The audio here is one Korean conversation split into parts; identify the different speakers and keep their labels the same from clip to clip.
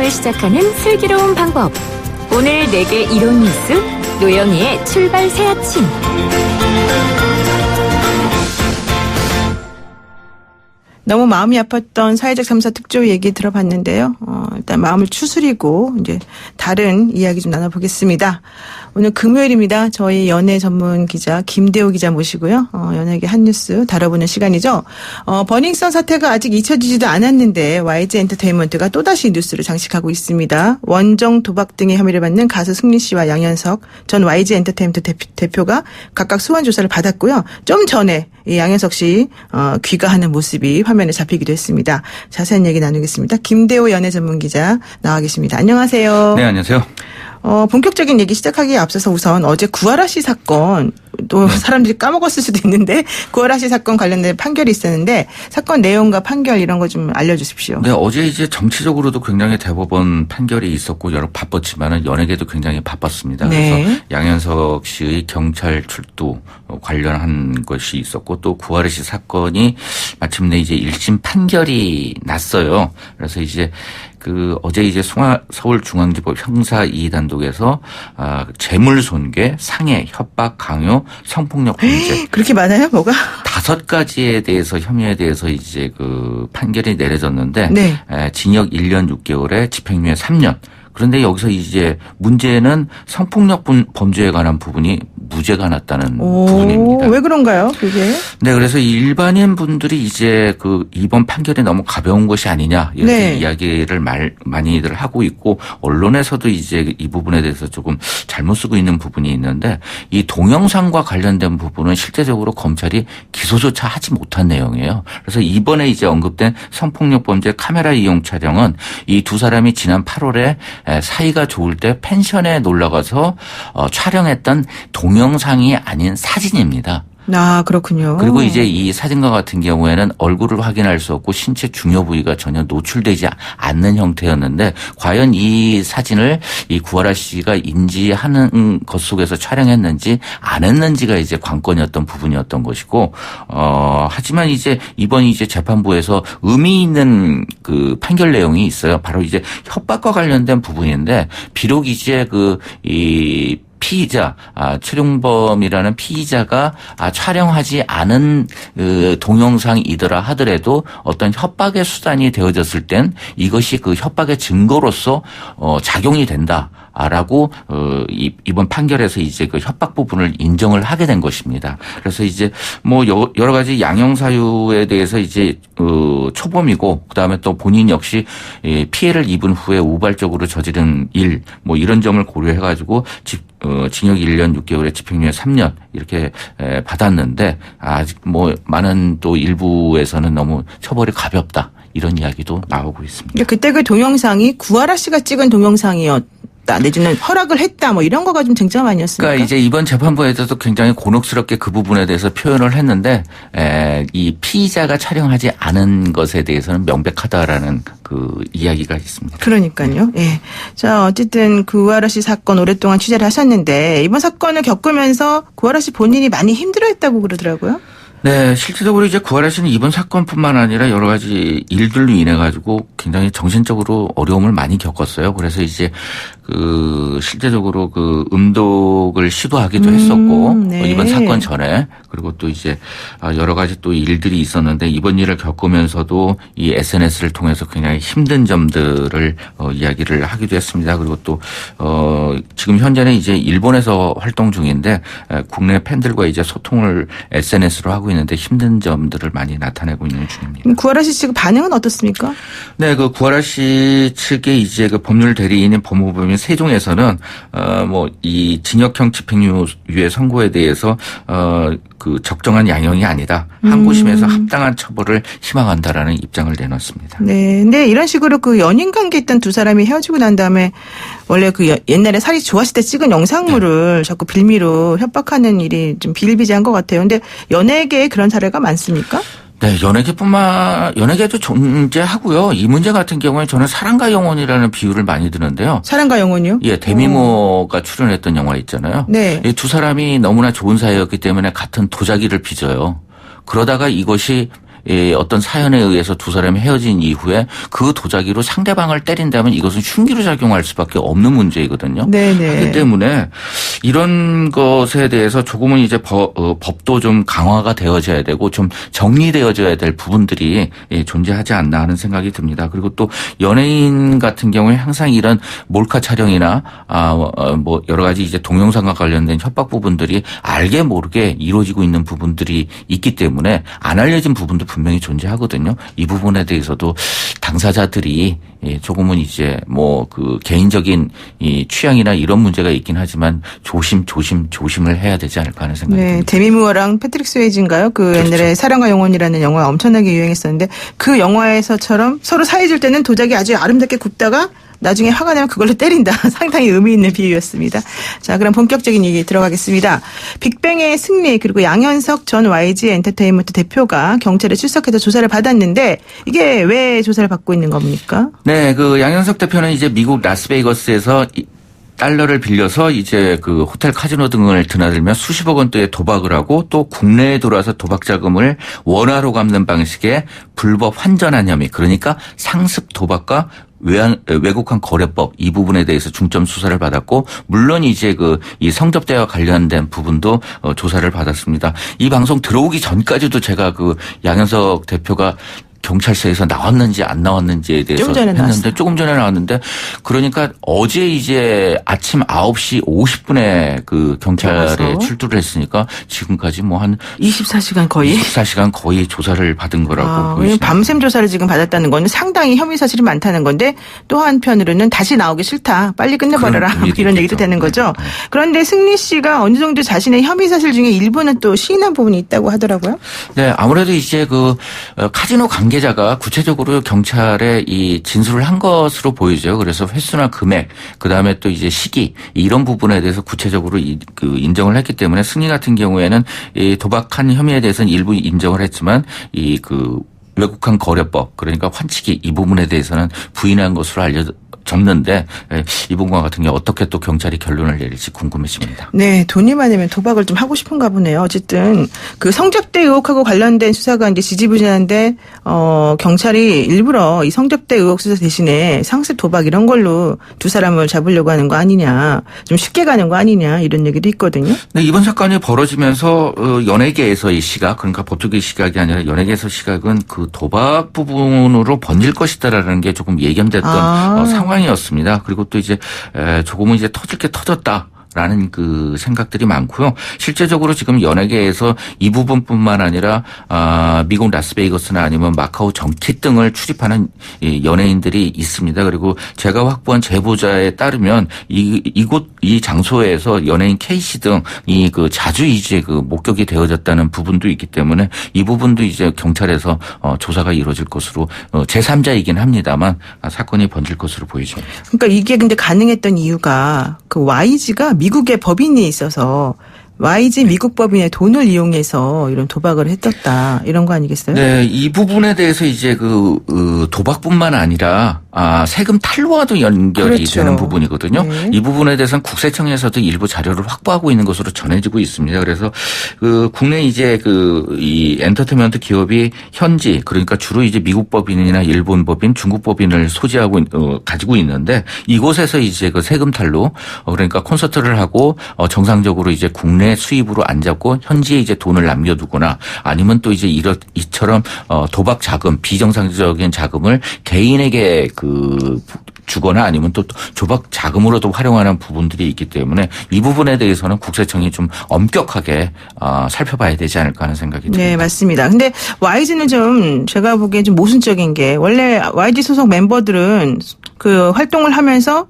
Speaker 1: 하루를 시작하는 슬기로운 방법. 오늘 내게 이론 뉴스 노영희의 출발 새 아침.
Speaker 2: 너무 마음이 아팠던 사회적 3사 특조 얘기 들어봤는데요. 일단 마음을 추스리고 이제 다른 이야기 좀 나눠보겠습니다. 오늘 금요일입니다. 저희 연예 전문 기자 김대호 기자 모시고요. 연예계 핫뉴스 다뤄보는 시간이죠. 버닝썬 사태가 아직 잊혀지지도 않았는데 YG 엔터테인먼트가 또다시 뉴스를 장식하고 있습니다. 원정 도박 등의 혐의를 받는 가수 승리 씨와 양현석 전 YG 엔터테인먼트 대표가 각각 소환 조사를 받았고요. 좀 전에 이 양현석 씨 귀가하는 모습이 화면에 잡히기도 했습니다. 자세한 얘기 나누겠습니다. 김대호 연예 전문 기자 나와 계십니다. 안녕하세요.
Speaker 3: 네, 안녕하세요.
Speaker 2: 본격적인 얘기 시작하기에 앞서서 우선 어제 구하라 씨 사건 또 사람들이 까먹었을 수도 있는데 구하라 씨 사건 관련된 판결이 있었는데 사건 내용과 판결 이런 거 좀 알려주십시오.
Speaker 3: 네, 어제 이제 정치적으로도 굉장히 대법원 판결이 있었고 여러 바빴지만은 연예계도 굉장히 바빴습니다.
Speaker 2: 네.
Speaker 3: 그래서 양현석 씨의 경찰 출두 관련한 것이 있었고 또 구하라 씨 사건이 마침내 이제 1심 판결이 났어요. 그래서 이제 어제 이제 서울중앙지법 형사 2단독에서 재물손괴, 상해, 협박, 강요, 성폭력 범죄.
Speaker 2: 그렇게 많아요? 뭐가?
Speaker 3: 5가지에 대해서 혐의에 대해서 이제 판결이 내려졌는데
Speaker 2: 네.
Speaker 3: 징역 1년 6개월에 집행유예 3년. 그런데 여기서 이제 문제는 성폭력 범죄에 관한 부분이 무죄가 났다는 부분입니다.
Speaker 2: 왜 그런가요, 그게?
Speaker 3: 네, 그래서 일반인 분들이 이제 이번 판결이 너무 가벼운 것이 아니냐 이렇게
Speaker 2: 네.
Speaker 3: 이야기를 많이들 하고 있고 언론에서도 이제 이 부분에 대해서 조금 잘못 쓰고 있는 부분이 있는데 이 동영상과 관련된 부분은 실제적으로 검찰이 기소조차 하지 못한 내용이에요. 그래서 이번에 이제 언급된 성폭력 범죄 카메라 이용 촬영은 이 두 사람이 지난 8월에 사이가 좋을 때 펜션에 놀러 가서 촬영했던 동영상이 아닌 사진입니다.
Speaker 2: 아, 그렇군요.
Speaker 3: 그리고 이제 이 사진과 같은 경우에는 얼굴을 확인할 수 없고 신체 중요 부위가 전혀 노출되지 않는 형태였는데 과연 이 사진을 이 구하라 씨가 인지하는 것 속에서 촬영했는지 안 했는지가 이제 관건이었던 부분이었던 것이고 하지만 이제 이번 이제 재판부에서 의미 있는 판결 내용이 있어요. 바로 이제 협박과 관련된 부분인데 비록 이제 이 피의자, 최룡범이라는 피의자가 촬영하지 않은 동영상이더라 하더라도 어떤 협박의 수단이 되어졌을 땐 이것이 협박의 증거로서 작용이 된다. 라고 이번 판결에서 이제 협박 부분을 인정을 하게 된 것입니다. 그래서 이제 여러 가지 양형 사유에 대해서 이제 초범이고 그다음에 또 본인 역시 피해를 입은 후에 우발적으로 저지른 일 이런 점을 고려해 가지고 징역 1년 6개월에 집행유예 3년 이렇게 받았는데 아직 많은 또 일부에서는 너무 처벌이 가볍다 이런 이야기도 나오고 있습니다.
Speaker 2: 그때 그 동영상이 구하라 씨가 찍은 동영상이었다. 내지는 허락을 했다 이런 거가 좀 쟁점 아니었습니까?
Speaker 3: 그러니까 이제 이번 재판부에서도 굉장히 곤혹스럽게 그 부분에 대해서 표현을 했는데 이 피의자가 촬영하지 않은 것에 대해서는 명백하다라는 이야기가 있습니다.
Speaker 2: 그러니까요. 예. 자, 어쨌든 구하라 씨 사건 오랫동안 취재를 하셨는데 이번 사건을 겪으면서 구하라 씨 본인이 많이 힘들어했다고 그러더라고요.
Speaker 3: 네, 실질적으로 이제 구하라 씨는 이번 사건뿐만 아니라 여러 가지 일들로 인해 가지고 굉장히 정신적으로 어려움을 많이 겪었어요. 그래서 이제 실제적으로 음독을 시도하기도 했었고
Speaker 2: 네.
Speaker 3: 이번 사건 전에 그리고 또 이제 여러 가지 또 일들이 있었는데 이번 일을 겪으면서도 이 SNS를 통해서 굉장히 힘든 점들을 이야기를 하기도 했습니다. 그리고 또 지금 현재는 이제 일본에서 활동 중인데 국내 팬들과 이제 소통을 SNS로 하고 있는데 힘든 점들을 많이 나타내고 있는 중입니다.
Speaker 2: 구하라 씨 측 반응은 어떻습니까?
Speaker 3: 네, 구하라 씨 측의 이제 법률 대리인인 법무부인 세종에서는 이 징역형 집행유예 선고에 대해서 적정한 양형이 아니다. 항고심에서 합당한 처벌을 희망한다라는 입장을 내놨습니다.
Speaker 2: 네, 근데 이런 식으로 연인 관계 있던 두 사람이 헤어지고 난 다음에 원래 옛날에 살이 좋았을 때 찍은 영상물을 자꾸 빌미로 협박하는 일이 좀 비일비재한 것 같아요. 근데 연예계에 그런 사례가 많습니까?
Speaker 3: 네, 연예계도 존재하고요. 이 문제 같은 경우에 저는 사랑과 영혼이라는 비유를 많이 드는데요.
Speaker 2: 사랑과 영혼이요?
Speaker 3: 예, 데미모가 출연했던 영화 있잖아요.
Speaker 2: 네.
Speaker 3: 이 두 사람이 너무나 좋은 사이였기 때문에 같은 도자기를 빚어요. 그러다가 이것이 어떤 사연에 의해서 두 사람이 헤어진 이후에 그 도자기로 상대방을 때린다면 이것은 흉기로 작용할 수밖에 없는 문제이거든요.
Speaker 2: 네네.
Speaker 3: 그렇기 때문에 이런 것에 대해서 조금은 이제 법도 좀 강화가 되어져야 되고 좀 정리되어져야 될 부분들이 존재하지 않나 하는 생각이 듭니다. 그리고 또 연예인 같은 경우에 항상 이런 몰카 촬영이나 뭐 여러 가지 이제 동영상과 관련된 협박 부분들이 알게 모르게 이루어지고 있는 부분들이 있기 때문에 안 알려진 부분도 분명히 존재하거든요. 이 부분에 대해서도 당사자들이 조금은 이제 뭐 그 개인적인 이 취향이나 이런 문제가 있긴 하지만 조심을 해야 되지 않을까 하는 생각이
Speaker 2: 네,
Speaker 3: 듭니다.
Speaker 2: 데미 무어랑 패트릭 스웨이지인가요? 그
Speaker 3: 그렇죠.
Speaker 2: 옛날에 사랑과 영혼이라는 영화 엄청나게 유행했었는데 그 영화에서처럼 서로 사이질 때는 도자기 아주 아름답게 굽다가 나중에 화가 나면 그걸로 때린다. 상당히 의미 있는 비유였습니다. 자, 그럼 본격적인 얘기 들어가겠습니다. 빅뱅의 승리 그리고 양현석 전 YG 엔터테인먼트 대표가 경찰에 출석해서 조사를 받았는데 이게 왜 조사를 받고 있는 겁니까?
Speaker 3: 네, 그 양현석 대표는 이제 미국 라스베이거스에서 달러를 빌려서 이제 그 호텔 카지노 등을 드나들며 수십억 원대의 도박을 하고 또 국내에 들어와서 도박 자금을 원화로 갚는 방식의 불법 환전한 혐의, 그러니까 상습 도박과 외국환 거래법 이 부분에 대해서 중점 수사를 받았고, 물론 이제 그 이 성접대와 관련된 부분도 조사를 받았습니다. 이 방송 들어오기 전까지도 제가 그 양현석 대표가 경찰서에서 나왔는지 안 나왔는지에 대해서 했는데 조금 전에 나왔는데, 그러니까 어제 이제 아침 9시 50분에 그 경찰에
Speaker 2: 들어가서.
Speaker 3: 출두를 했으니까 지금까지 뭐 한
Speaker 2: 24시간 거의?
Speaker 3: 24시간 거의 조사를 받은 거라고 보이시네요.
Speaker 2: 밤샘 조사를 지금 받았다는 건 상당히 혐의 사실이 많다는 건데 또 한편으로는 다시 나오기 싫다. 빨리 끝내버려라.
Speaker 3: 그런
Speaker 2: 이런 얘기도 되는 거죠.
Speaker 3: 네.
Speaker 2: 그런데 승리 씨가 어느 정도 자신의 혐의 사실 중에 일부는 또 시인한 부분이 있다고 하더라고요.
Speaker 3: 네, 아무래도 이제 그 카지노 관계자가 구체적으로 경찰에 이 진술을 한 것으로 보이죠. 그래서 횟수나 금액, 그 다음에 또 이제 시기 이런 부분에 대해서 구체적으로 그 인정을 했기 때문에 승리 같은 경우에는 이 도박한 혐의에 대해서는 일부 인정을 했지만 이 그 외국환 거래법, 그러니까 환치기 이 부분에 대해서는 부인한 것으로 접는데 이 부분과 같은 경우 어떻게 또 경찰이 결론을 내릴지 궁금해집니다.
Speaker 2: 네, 돈이 많으면 도박을 좀 하고 싶은가 보네요. 어쨌든 그 성접대 의혹하고 관련된 수사가 이제 지지부진한데 경찰이 일부러 이 성접대 의혹 수사 대신에 상습 도박 이런 걸로 두 사람을 잡으려고 하는 거 아니냐, 좀 쉽게 가는 거 아니냐 이런 얘기도 있거든요.
Speaker 3: 네, 이번 사건이 벌어지면서 연예계에서의 시각, 그러니까 법조계 시각이 아니라 연예계에서 시각은 그 도박 부분으로 번질 것이다라는 게 조금 예견됐던 상황이었습니다. 그리고 또 이제 조금은 이제 터질 게 터졌다. 라는 그 생각들이 많고요. 실제적으로 지금 연예계에서 이 부분뿐만 아니라 미국 라스베이거스나 아니면 마카오 정키 등을 출입하는 연예인들이 있습니다. 그리고 제가 확보한 제보자에 따르면 이 장소에서 연예인 K씨 등이 그 자주 이제 그 목격이 되어졌다는 부분도 있기 때문에 이 부분도 이제 경찰에서 조사가 이루어질 것으로 제3자이긴 합니다만 사건이 번질 것으로 보이죠.
Speaker 2: 그러니까 이게 근데 가능했던 이유가 그 YG가 미국에 법인이 있어서 YG 미국 법인의 돈을 이용해서 이런 도박을 했었다 이런 거 아니겠어요?
Speaker 3: 네, 이 부분에 대해서 이제 그 도박뿐만 아니라 세금 탈루와도 연결이
Speaker 2: 그렇죠.
Speaker 3: 되는 부분이거든요.
Speaker 2: 네.
Speaker 3: 이 부분에 대해서는 국세청에서도 일부 자료를 확보하고 있는 것으로 전해지고 있습니다. 그래서 그 국내 이제 이 엔터테인먼트 기업이 현지, 그러니까 주로 이제 미국 법인이나 일본 법인, 중국 법인을 소지하고 가지고 있는데, 이곳에서 이제 그 세금 탈루, 그러니까 콘서트를 하고 정상적으로 이제 국내 수입으로 안 잡고 현지에 이제 돈을 남겨두거나, 아니면 또 이제 이처럼 도박 자금, 비정상적인 자금을 개인에게 주거나 아니면 또 조박 자금으로도 활용하는 부분들이 있기 때문에 이 부분에 대해서는 국세청이 좀 엄격하게 살펴봐야 되지 않을까 하는 생각이 듭니다.
Speaker 2: 네, 맞습니다. 근데 YG는 좀 제가 보기엔 좀 모순적인 게, 원래 YG 소속 멤버들은 그 활동을 하면서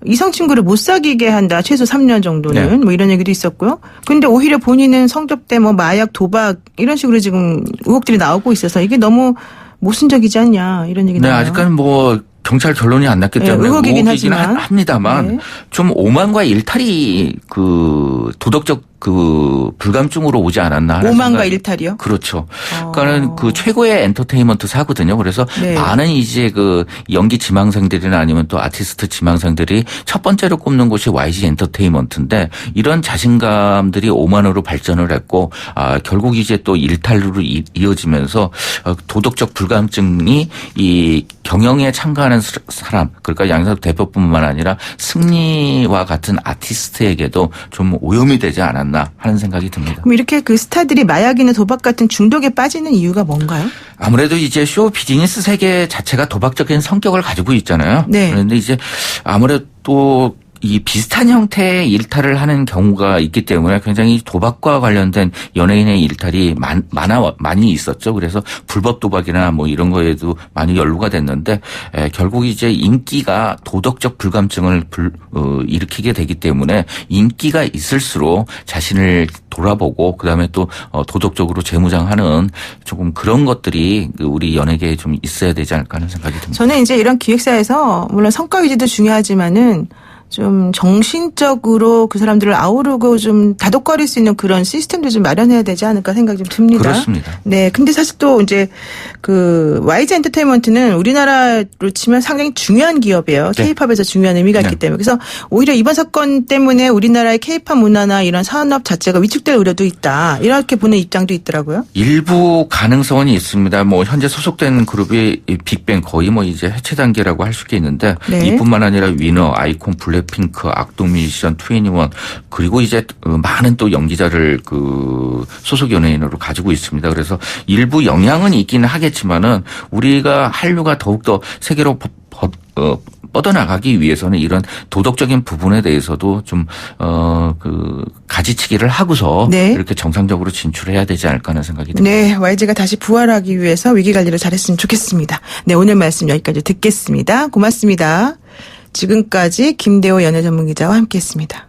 Speaker 2: 이성 친구를 못 사귀게 한다. 최소 3년 정도는.
Speaker 3: 네.
Speaker 2: 뭐 이런 얘기도 있었고요. 근데 오히려 본인은 성접대, 뭐 마약, 도박 이런 식으로 지금 의혹들이 나오고 있어서 이게 너무 모순적이지 않냐 이런 얘기
Speaker 3: 네,
Speaker 2: 나와요.
Speaker 3: 아직까지는 뭐 경찰 결론이 안 났기 때문에
Speaker 2: 의혹이긴
Speaker 3: 의혹이긴
Speaker 2: 하지만.
Speaker 3: 합니다만
Speaker 2: 네.
Speaker 3: 좀 오만과 일탈이 그 도덕적 그 불감증으로 오지 않았나 하는
Speaker 2: 오만과
Speaker 3: 생각이.
Speaker 2: 일탈이요?
Speaker 3: 그렇죠. 그러니까는 그 최고의 엔터테인먼트사거든요. 그래서
Speaker 2: 네.
Speaker 3: 많은 이제 그 연기 지망생들이나 아니면 또 아티스트 지망생들이 첫 번째로 꼽는 곳이 YG 엔터테인먼트인데 이런 자신감들이 오만으로 발전을 했고 결국 이제 또 일탈로 이어지면서 도덕적 불감증이 이 경영에 참가하는 사람 그러니까 양상국 대표뿐만 아니라 승리와 같은 아티스트에게도 좀 오염이 되지 않았나 하는 생각이 듭니다.
Speaker 2: 그럼 이렇게 그 스타들이 마약이나 도박 같은 중독에 빠지는 이유가 뭔가요?
Speaker 3: 아무래도 이제 쇼 비즈니스 세계 자체가 도박적인 성격을 가지고 있잖아요.
Speaker 2: 네.
Speaker 3: 그런데 이제 아무래도 또 이 비슷한 형태의 일탈을 하는 경우가 있기 때문에 굉장히 도박과 관련된 연예인의 일탈이 많이 있었죠. 그래서 불법 도박이나 뭐 이런 거에도 많이 연루가 됐는데 결국 이제 인기가 도덕적 불감증을 일으키게 되기 때문에 인기가 있을수록 자신을 돌아보고 그다음에 또 도덕적으로 재무장하는 조금 그런 것들이 우리 연예계에 좀 있어야 되지 않을까 하는 생각이 듭니다.
Speaker 2: 저는 이제 이런 기획사에서 물론 성과 위주도 중요하지만은 좀 정신적으로 그 사람들을 아우르고 좀 다독거릴 수 있는 그런 시스템도 좀 마련해야 되지 않을까 생각이 좀 듭니다.
Speaker 3: 그렇습니다.
Speaker 2: 네. 근데 사실 또 이제 그 YG 엔터테인먼트는 우리나라로 치면 상당히 중요한 기업이에요.
Speaker 3: 네.
Speaker 2: K-팝에서 중요한 의미가 있기 때문에. 그래서 오히려 이번 사건 때문에 우리나라의 K-팝 문화나 이런 산업 자체가 위축될 우려도 있다. 이렇게 보는 입장도 있더라고요.
Speaker 3: 일부 가능성은 있습니다. 뭐 현재 소속된 그룹이 빅뱅 거의 뭐 이제 해체 단계라고 할 수 있겠는데
Speaker 2: 네.
Speaker 3: 이뿐만 아니라 위너, 아이콘, 블랙핑크, 악동뮤지션, 21 그리고 이제 많은 또 연기자를 그 소속 연예인으로 가지고 있습니다. 그래서 일부 영향은 있기는 하겠지만은 우리가 한류가 더욱더 세계로 뻗어나가기 위해서는 이런 도덕적인 부분에 대해서도 좀 그 가지치기를 하고서
Speaker 2: 네.
Speaker 3: 이렇게 정상적으로 진출해야 되지 않을까 하는 생각이 듭니다.
Speaker 2: 네. YG가 다시 부활하기 위해서 위기 관리를 잘했으면 좋겠습니다. 네. 오늘 말씀 여기까지 듣겠습니다. 고맙습니다. 지금까지 김대호 연예전문기자와 함께했습니다.